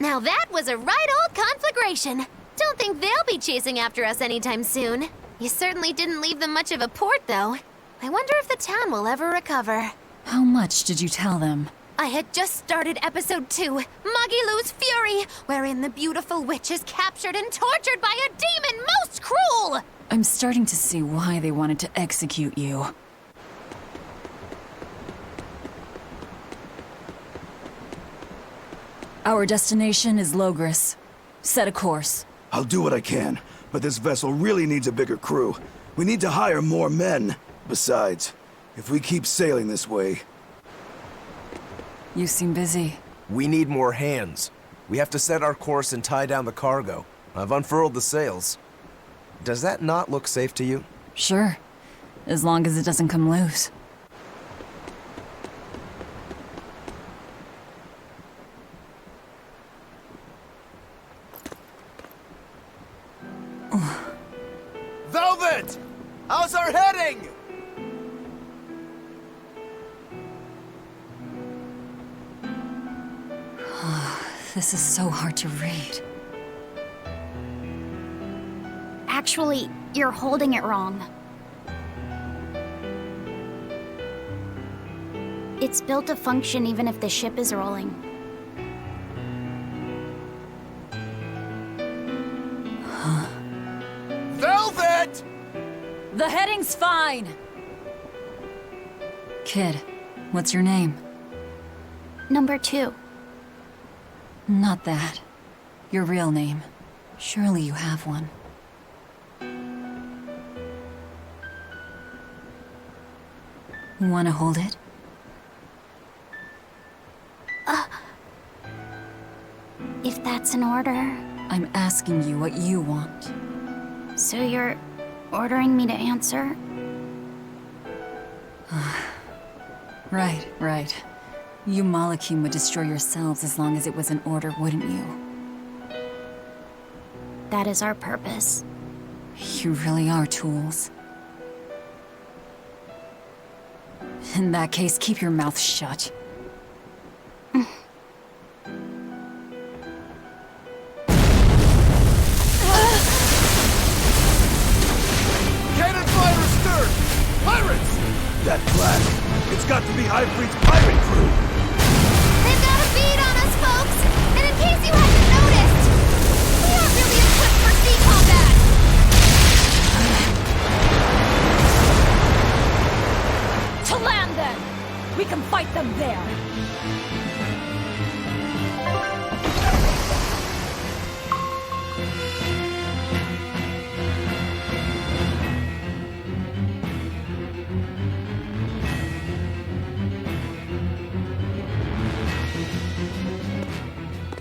Now that was a right old conflagration. Don't think they'll be chasing after us anytime soon. You certainly didn't leave them much of a port, though. I wonder if the town will ever recover. How much did you tell them? I had just started episode 2, Magilou's Fury, wherein the beautiful witch is captured and tortured by a demon most cruel! I'm starting to see why they wanted to execute you. Our destination is Logris. Set a course. I'll do what I can, but this vessel really needs a bigger crew. We need to hire more men. Besides, if we keep sailing this way... You seem busy. We need more hands. We have to set our course and tie down the cargo. I've unfurled the sails. Does that not look safe to you? Sure. As long as it doesn't come loose. Velvet! How's our heading? This is so hard to read. Actually, you're holding it wrong. It's built to function even if the ship is rolling. Velvet! The heading's fine! Kid, what's your name? Number 2. Not that. Your real name. Surely you have one. Wanna hold it? If that's an order. I'm asking you what you want. So you're ordering me to answer? Right. You Malakim would destroy yourselves as long as it was an order, wouldn't you? That is our purpose. You really are tools. In that case, keep your mouth shut. Cannon fire astern! Pirates! That flag, it's got to be Aifreaid Pirate Crew! They've got a bead on us, folks! And in case you hadn't noticed, we aren't really equipped for sea combat! To land, then! We can fight them there!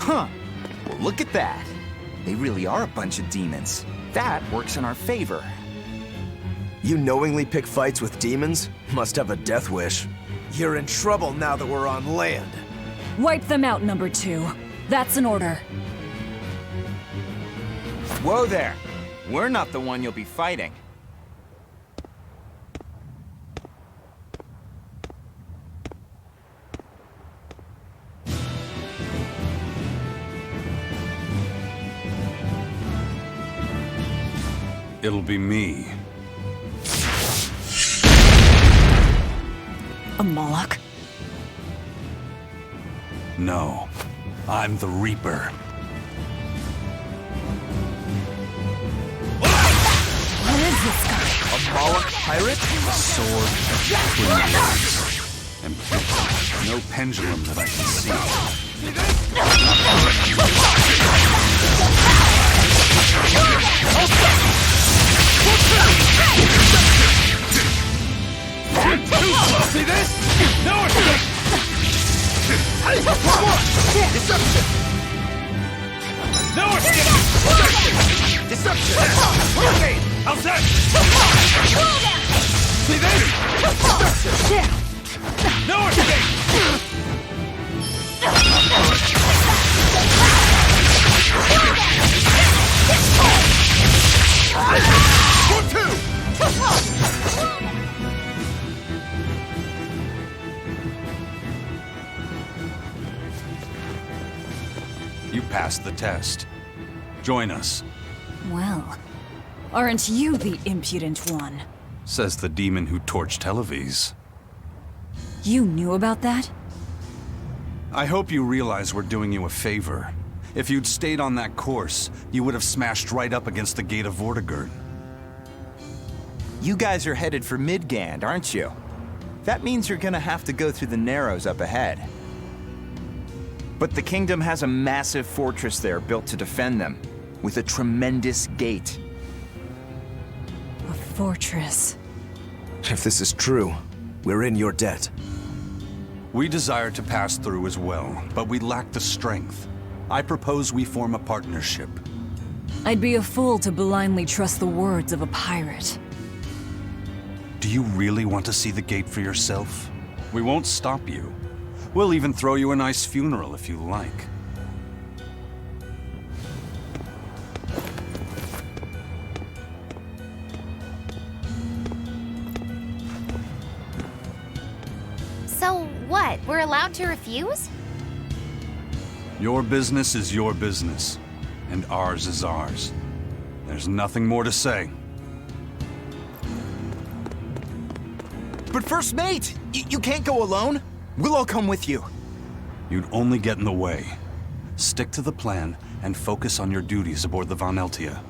Huh. Well, look at that. They really are a bunch of demons. That works in our favor. You knowingly pick fights with demons? Must have a death wish. You're in trouble now that we're on land. Wipe them out, number 2. That's an order. Whoa there. We're not the one you'll be fighting. It'll be me. A Moloch? No, I'm the Reaper. What is this guy? A Moloch pirate? A sword, twin blades, and no pendulum that I can see. See this? No escape! One more! Deception! No escape! Deception! Okay, I'll set! See this? Deception! No escape! One, two! You pass passed the test. Join us, Well, aren't you the impudent one? says the demon who torched Televes. You knew about that? I hope you realize we're doing you a favor. If you'd stayed on that course, you would have smashed right up against the gate of Vortigern. You guys are headed for Midgand, aren't you? That means you're gonna have to go through the Narrows up ahead. But the kingdom has a massive fortress there built to defend them, with a tremendous gate. A fortress. If this is true, we're in your debt. We desire to pass through as well, but we lack the strength. I propose we form a partnership. I'd be a fool to blindly trust the words of a pirate. Do you really want to see the gate for yourself? We won't stop you. We'll even throw you a nice funeral if you like. So what? We're allowed to refuse? Your business is your business, and ours is ours. There's nothing more to say. But First Mate, you can't go alone. We'll all come with you. You'd only get in the way. Stick to the plan and focus on your duties aboard the Von Eltia.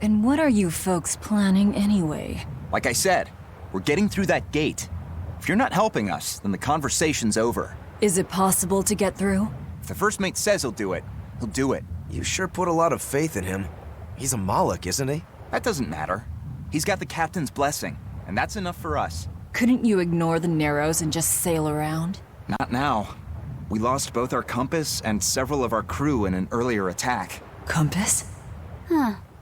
And what are you folks planning anyway? Like I said, we're getting through that gate. If you're not helping us, then the conversation's over. Is it possible to get through? If the First Mate says he'll do it, he'll do it. You sure put a lot of faith in him. He's a Moloch, isn't he? That doesn't matter. He's got the captain's blessing, and that's enough for us. Couldn't you ignore the Narrows and just sail around? Not now. We lost both our compass and several of our crew in an earlier attack. Compass?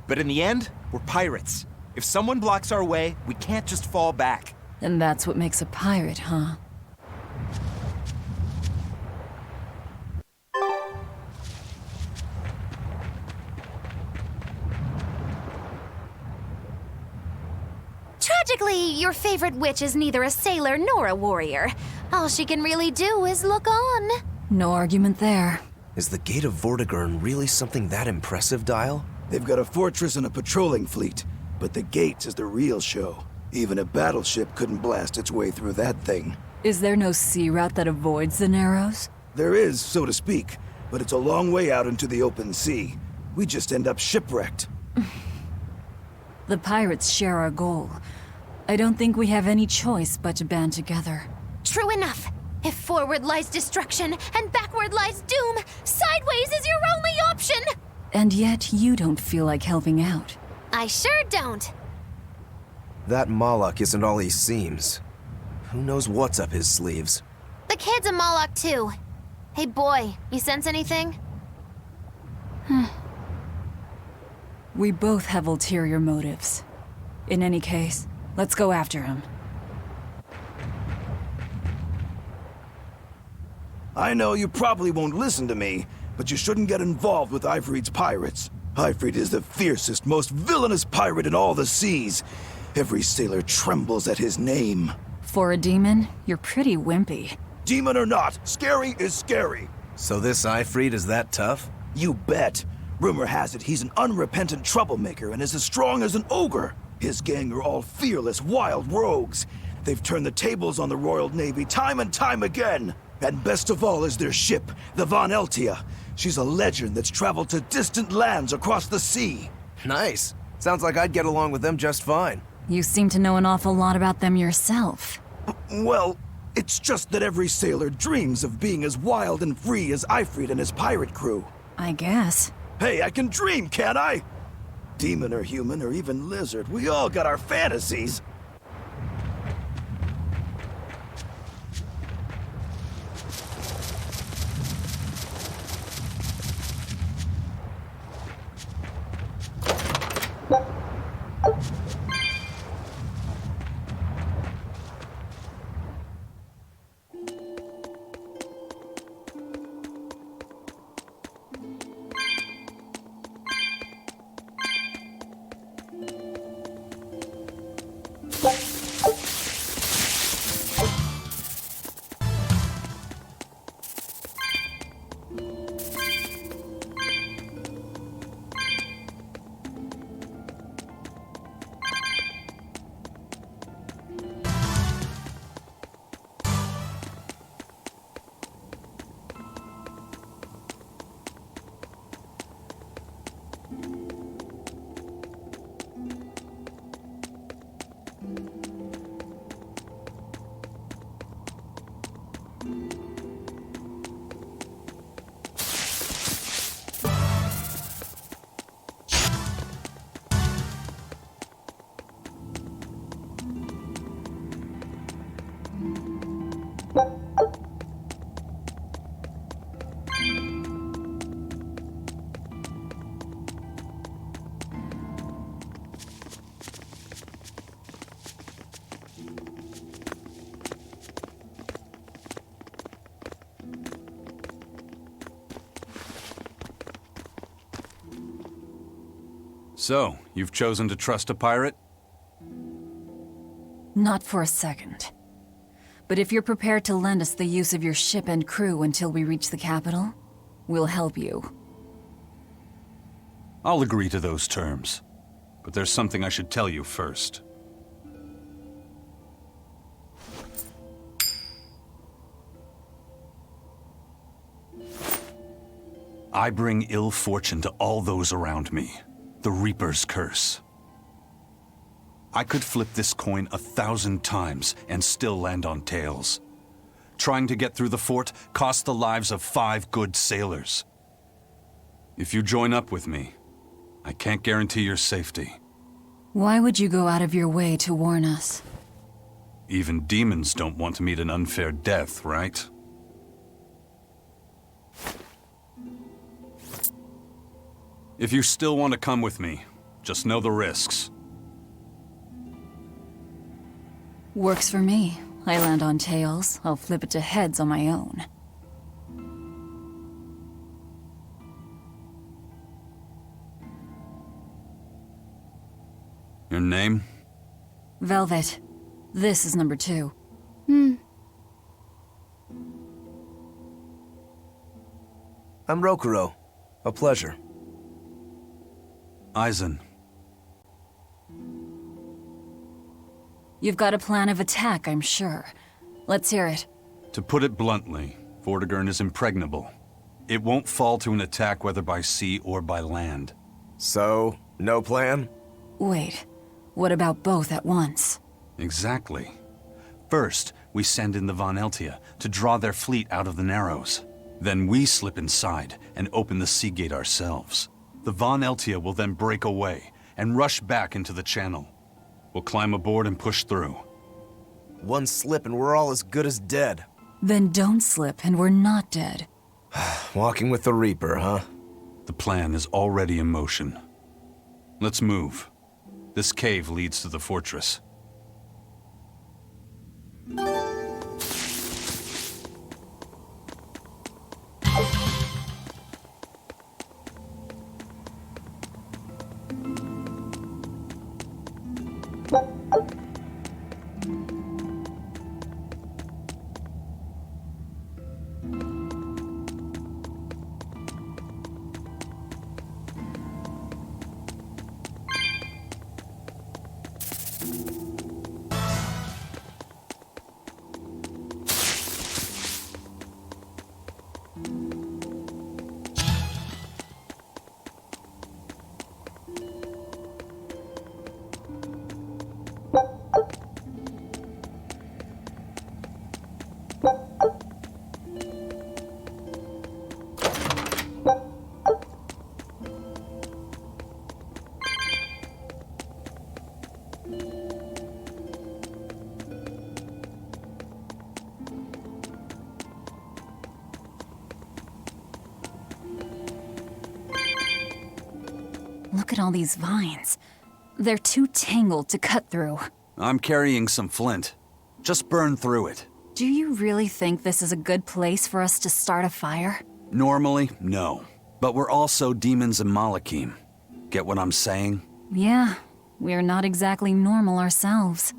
But in the end, we're pirates. If someone blocks our way, we can't just fall back. And that's what makes a pirate, huh? Tragically, your favorite witch is neither a sailor nor a warrior. All she can really do is look on. No argument there. Is the Gate of Vortigern really something that impressive, Dial? They've got a fortress and a patrolling fleet, but the gate is the real show. Even a battleship couldn't blast its way through that thing. Is there no sea route that avoids the Narrows? There is, so to speak, but it's a long way out into the open sea. We just end up shipwrecked. The pirates share our goal. I don't think we have any choice but to band together. True enough. If forward lies destruction and backward lies doom, sideways is your only option! And yet you don't feel like helping out. I sure don't. That Moloch isn't all he seems. Who knows what's up his sleeves? The kid's a Moloch too. Hey boy, you sense anything? We both have ulterior motives. In any case, let's go after him. I know you probably won't listen to me, but you shouldn't get involved with Aifreaid's pirates. Aifreaid is the fiercest, most villainous pirate in all the seas. Every sailor trembles at his name. For a demon, you're pretty wimpy. Demon or not, scary is scary. So this Aifreaid is that tough? You bet. Rumor has it he's an unrepentant troublemaker and is as strong as an ogre. His gang are all fearless, wild rogues. They've turned the tables on the Royal Navy time and time again. And best of all is their ship, the Von Eltia. She's a legend that's traveled to distant lands across the sea. Nice. Sounds like I'd get along with them just fine. You seem to know an awful lot about them yourself. Well, it's just that every sailor dreams of being as wild and free as Aifreaid and his pirate crew. I guess. Hey, I can dream, can't I? Demon or human or even lizard, we all got our fantasies. So, you've chosen to trust a pirate? Not for a second. But if you're prepared to lend us the use of your ship and crew until we reach the capital, we'll help you. I'll agree to those terms. But there's something I should tell you first. I bring ill fortune to all those around me. The Reaper's curse. I could flip this coin 1,000 times and still land on tails. Trying to get through the fort cost the lives of 5 good sailors. If you join up with me, I can't guarantee your safety. Why would you go out of your way to warn us? Even demons don't want to meet an unfair death, right? If you still want to come with me, just know the risks. Works for me. I land on tails, I'll flip it to heads on my own. Your name? Velvet. This is number 2. I'm Rokuro. A pleasure. Aizen. You've got a plan of attack, I'm sure. Let's hear it. To put it bluntly, Vortigern is impregnable. It won't fall to an attack whether by sea or by land. So, no plan? Wait, what about both at once? Exactly. First, we send in the Von Eltia to draw their fleet out of the Narrows. Then we slip inside and open the sea gate ourselves. The Von Eltia will then break away and rush back into the channel. We'll climb aboard and push through. One slip and we're all as good as dead. Then don't slip and we're not dead. Walking with the Reaper, huh? The plan is already in motion. Let's move. This cave leads to the fortress. Look at all these vines. They're too tangled to cut through. I'm carrying some flint. Just burn through it. Do you really think this is a good place for us to start a fire? Normally, no. But we're also demons and Malachim. Get what I'm saying? Yeah, we're not exactly normal ourselves.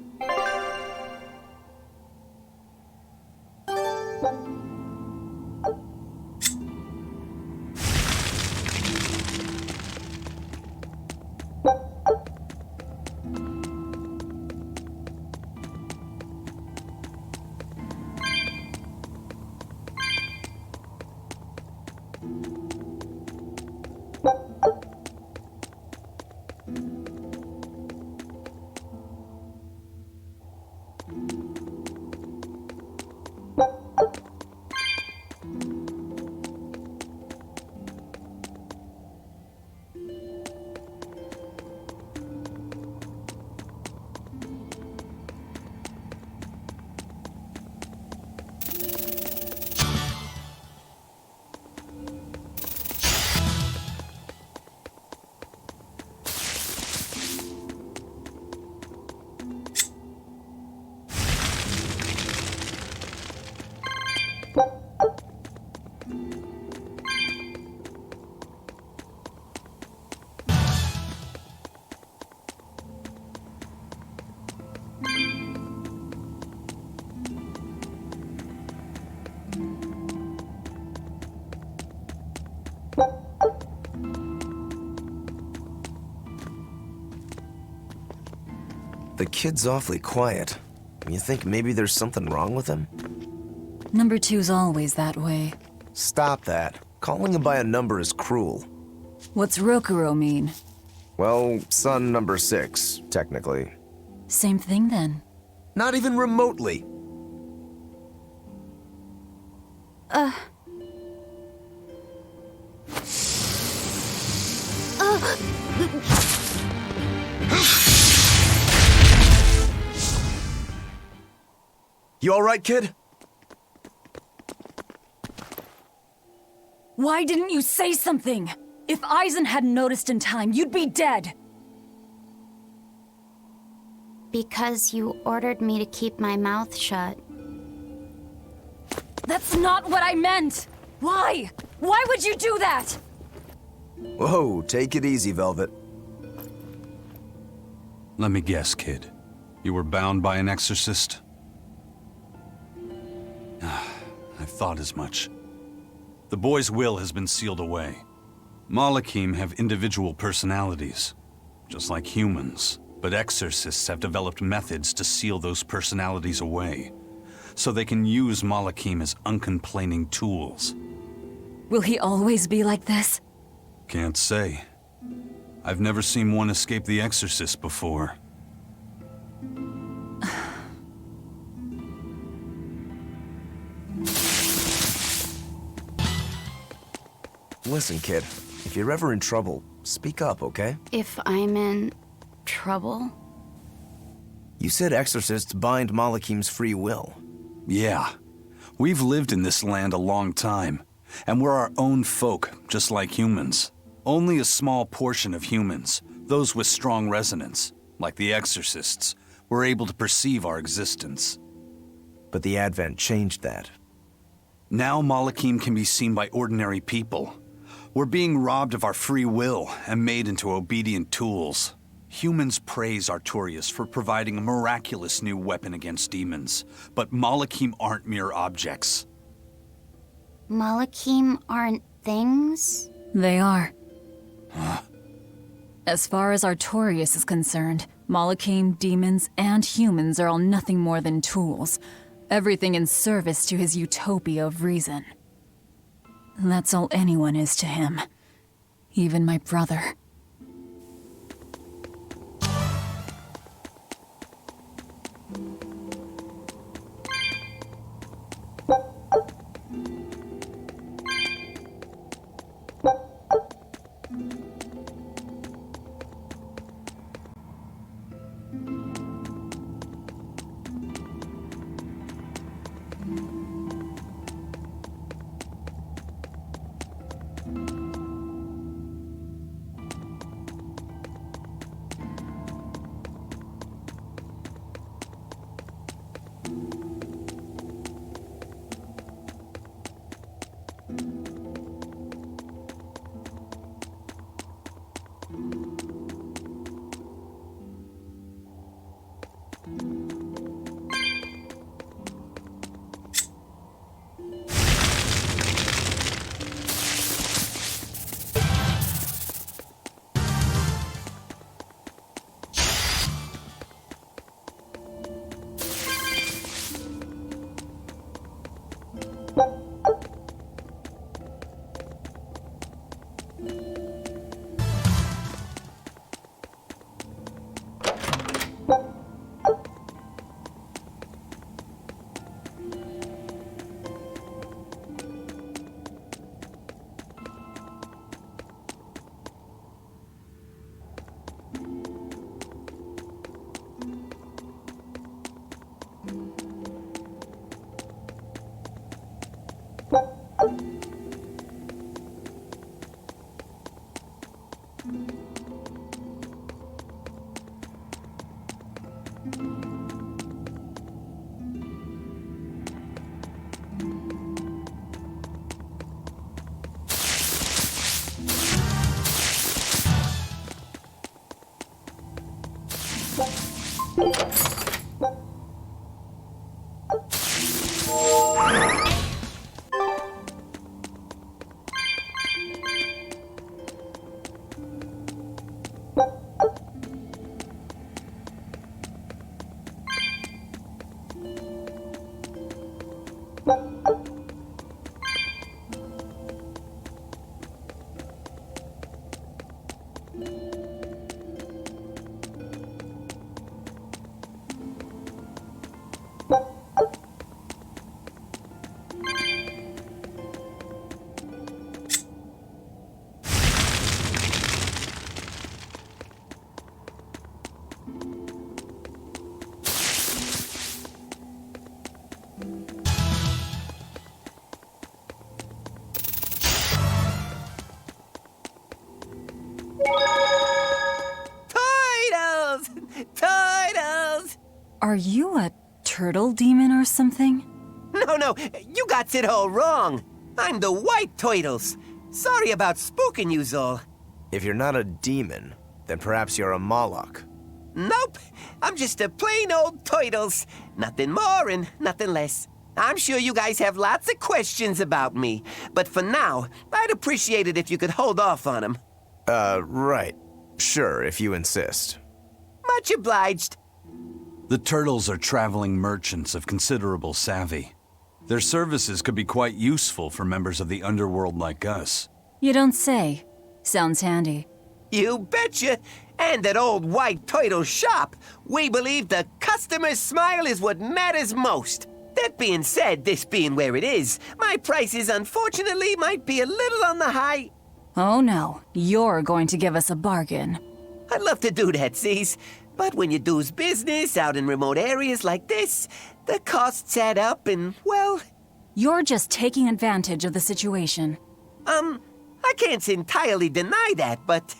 The kid's awfully quiet. You think maybe there's something wrong with him? Number 2's always that way. Stop that. Calling him by a number is cruel. What's Rokuro mean? Well, son number 6, technically. Same thing then. Not even remotely. You all right, kid? Why didn't you say something? If Eisen hadn't noticed in time, you'd be dead. Because you ordered me to keep my mouth shut. That's not what I meant! Why? Why would you do that? Whoa, take it easy, Velvet. Let me guess, kid. You were bound by an exorcist? I thought as much. The boy's will has been sealed away. Malachim have individual personalities, just like humans. But exorcists have developed methods to seal those personalities away, so they can use Malachim as uncomplaining tools. Will he always be like this? Can't say. I've never seen one escape the exorcist before. Listen, kid. If you're ever in trouble, speak up, okay? If I'm in trouble? You said exorcists bind Malachim's free will. Yeah. We've lived in this land a long time, and we're our own folk, just like humans. Only a small portion of humans, those with strong resonance, like the exorcists, were able to perceive our existence. But the Advent changed that. Now Malachim can be seen by ordinary people. We're being robbed of our free will and made into obedient tools. Humans praise Artorias for providing a miraculous new weapon against demons, but Malachim aren't mere objects. Malachim aren't things? They are. As far as Artorias is concerned, Malachim, demons, and humans are all nothing more than tools. Everything in service to his utopia of reason. That's all anyone is to him. Even my brother. Turtles! Are you a turtle demon or something? No, you got it all wrong. I'm the White Turtles. Sorry about spooking you, Zol. If you're not a demon, then perhaps you're a Moloch. Nope, I'm just a plain old Turtles. Nothing more and nothing less. I'm sure you guys have lots of questions about me, but for now, I'd appreciate it if you could hold off on them. Right. Sure, if you insist. Much obliged. The turtles are traveling merchants of considerable savvy. Their services could be quite useful for members of the underworld like us. You don't say. Sounds handy. You betcha. And at old White Turtle shop, we believe the customer's smile is what matters most. That being said, this being where it is, my prices unfortunately might be a little on the high. Oh no, you're going to give us a bargain. I'd love to do that, Cease. But when you do's business out in remote areas like this, the costs add up and, well... You're just taking advantage of the situation. I can't entirely deny that, but...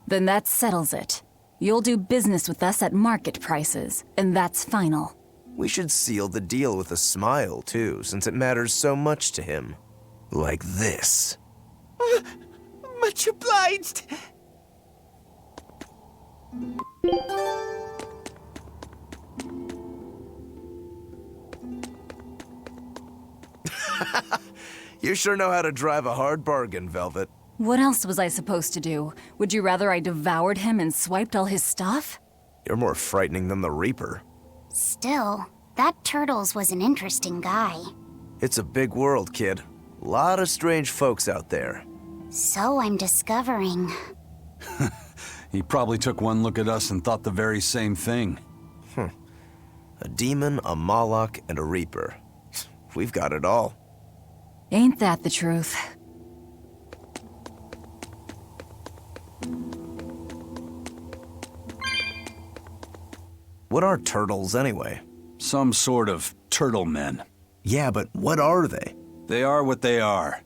Then that settles it. You'll do business with us at market prices, and that's final. We should seal the deal with a smile, too, since it matters so much to him. Like this. Much obliged. You sure know how to drive a hard bargain, Velvet. What else was I supposed to do? Would you rather I devoured him and swiped all his stuff? You're more frightening than the Reaper. Still, that Turtles was an interesting guy. It's a big world, kid. Lot of strange folks out there. So I'm discovering. He probably took one look at us and thought the very same thing. A demon, a Moloch, and a Reaper. We've got it all. Ain't that the truth? What are turtles, anyway? Some sort of turtle men. Yeah, but what are they? They are what they are.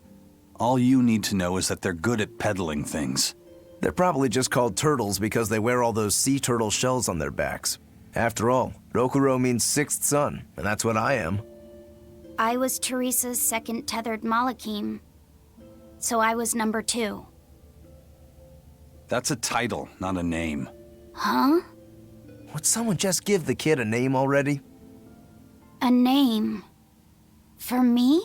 All you need to know is that they're good at peddling things. They're probably just called turtles because they wear all those sea turtle shells on their backs. After all, Rokuro means sixth son, and that's what I am. I was Teresa's second tethered Malakim, so I was number 2. That's a title, not a name. Huh? Would someone just give the kid a name already? A name? For me?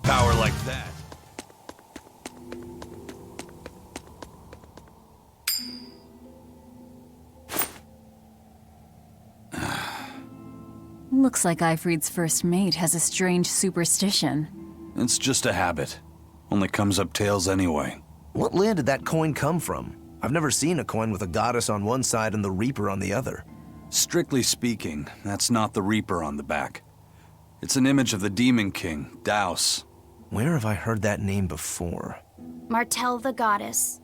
Power like that. Looks like Aifreaid's first mate has a strange superstition. It's just a habit. Only comes up tails anyway. What land did that coin come from? I've never seen a coin with a goddess on one side and the Reaper on the other. Strictly speaking, that's not the Reaper on the back. It's an image of the Demon King, Daus. Where have I heard that name before? Martel the goddess,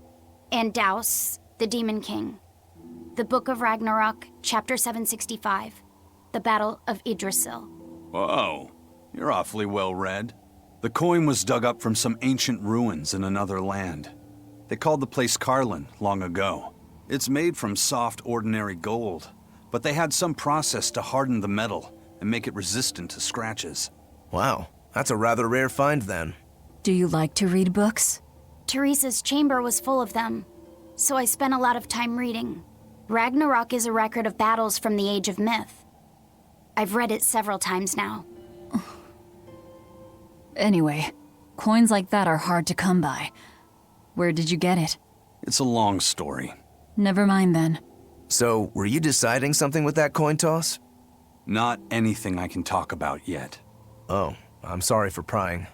and Daus the demon king. The Book of Ragnarok, chapter 765. The Battle of Yggdrasil. Whoa, you're awfully well read. The coin was dug up from some ancient ruins in another land. They called the place Carlin long ago. It's made from soft, ordinary gold, but they had some process to harden the metal and make it resistant to scratches. Wow, that's a rather rare find then. Do you like to read books? Teresa's chamber was full of them, so I spent a lot of time reading. Ragnarok is a record of battles from the Age of Myth. I've read it several times now. Anyway, coins like that are hard to come by. Where did you get it? It's a long story. Never mind then. So, were you deciding something with that coin toss? Not anything I can talk about yet. Oh, I'm sorry for prying.